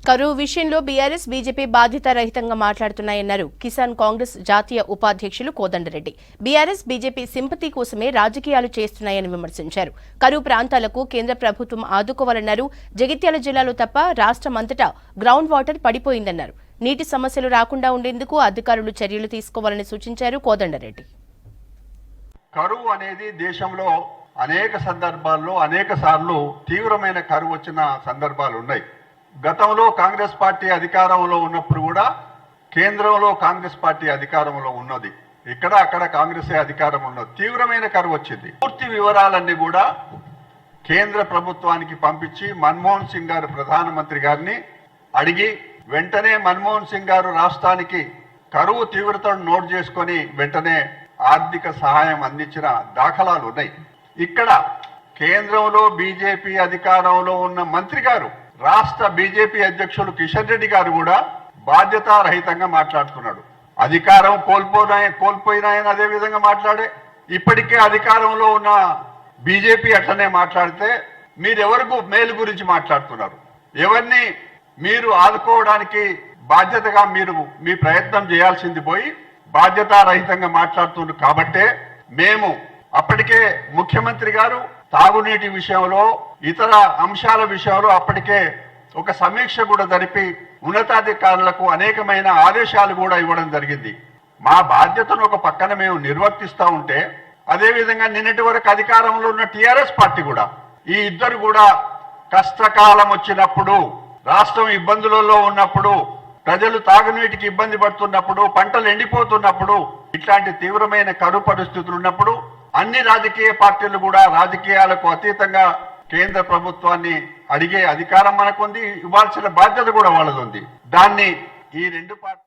కరువు విషయంలో BRS BJP బాధ్యతారహితంగా మాట్లాడుతున్నాయన్నారు Kisan Congress జాతీయ ఉపాధ్యక్షులు కోదండరెడ్డి. బీఆర్ఎస్ బీజేపీ సింపతి కోసమే రాజకీయాలు చేస్తున్నాయని విమర్శించారు. కరువు ప్రాంతాలకు కేంద్ర ప్రభుత్వం ఆదుకోవాలన్నారు. జగిత్యాల జిల్లాలో తప్ప రాష్ట్రమంతటా గ్రౌండ్ వాటర్ పడిపోయిందన్నారు. నీటి సమస్యలు రాకుండా ఉండేందుకు అధికారులు చర్యలు తీసుకోవాలని సూచించారు కోదండరెడ్డి. కరువు అనేది దేశంలో అనేక సందర్భాల్లో అనేక సార్లు తీవ్రమైన కరువు వచ్చిన సందర్భాలు ఉన్నాయి. గతంలో కాంగ్రెస్ పార్టీ అధికారంలో ఉన్నప్పుడు కూడా కేంద్రంలో కాంగ్రెస్ పార్టీ అధికారంలో ఉన్నది, ఇక్కడ అక్కడ కాంగ్రెస్ అధికారం ఉన్నది. తీవ్రమైన కరువు వచ్చింది. పూర్తి వివరాలన్నీ కూడా కేంద్ర ప్రభుత్వానికి పంపించి మన్మోహన్ సింగ్ గారు ప్రధానమంత్రి గారిని అడిగి వెంటనే మన్మోహన్ సింగ్ గారు రాష్ట్రానికి కరువు తీవ్రతను నోట్ చేసుకొని వెంటనే ఆర్థిక సహాయం అందించిన దాఖలాలు ఉన్నాయి. ఇక్కడ కేంద్రంలో బీజేపీ అధికారంలో ఉన్న మంత్రి గారు, రాష్ట్ర బీజేపీ అధ్యక్షులు కిషన్ రెడ్డి గారు కూడా బాధ్యతారహితంగా మాట్లాడుతున్నాడు. అధికారం కోల్పోయినాయని అదే విధంగా మాట్లాడే, ఇప్పటికే అధికారంలో ఉన్న బీజేపీ అట్లనే మాట్లాడితే మీరెవరికి మేలు గురించి మాట్లాడుతున్నారు? ఎవరిని మీరు ఆదుకోవడానికి బాధ్యతగా మీరు మీ ప్రయత్నం చేయాల్సింది పోయి బాధ్యతారహితంగా మాట్లాడుతున్నారు. కాబట్టే మేము అప్పటికే ముఖ్యమంత్రి గారు తాగునీటి విషయంలో ఇతర అంశాల విషయంలో అప్పటికే ఒక సమీక్ష కూడా జరిపి ఉన్నతాధికారులకు అనేకమైన ఆదేశాలు కూడా ఇవ్వడం జరిగింది. మా బాధ్యతను ఒక పక్కన మేము నిర్వర్తిస్తూ ఉంటే, అదేవిధంగా నిన్నటి వరకు అధికారంలో ఉన్న టీఆర్ఎస్ పార్టీ కూడా, ఈ ఇద్దరు కూడా కష్టకాలం వచ్చినప్పుడు, రాష్ట్రం ఇబ్బందులలో ఉన్నప్పుడు, ప్రజలు తాగునీటికి ఇబ్బంది పడుతున్నప్పుడు, పంటలు ఎండిపోతున్నప్పుడు, ఇట్లాంటి తీవ్రమైన కరువు పరిస్థితులు ఉన్నప్పుడు అన్ని రాజకీయ పార్టీలు కూడా రాజకీయాలకు అతీతంగా కేంద్ర ప్రభుత్వాన్ని అడిగే అధికారం మనకుంది, ఇవ్వాల్సిన బాధ్యత కూడా వాళ్ళది ఉంది. దాన్ని ఈ రెండు పార్టీ